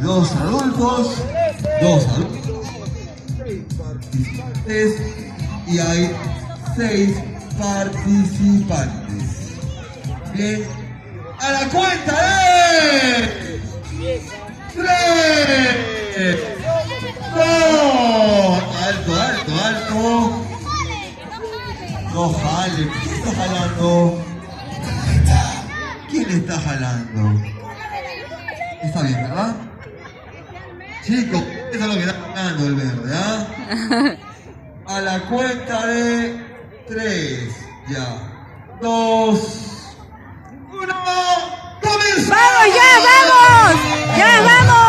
dos adultos, participantes y hay 6 participantes. Bien, a la cuenta de 3, 2, alto. No jale, ¿quién está jalando? ¿Quién está jalando? Está bien, ¿verdad? Chicos, eso es lo que está jalando el verde, ¿ah? A la cuenta de 3, ya. 2, 1, ¡comenzamos! ¡Vamos, ya vamos! ¡Ya vamos!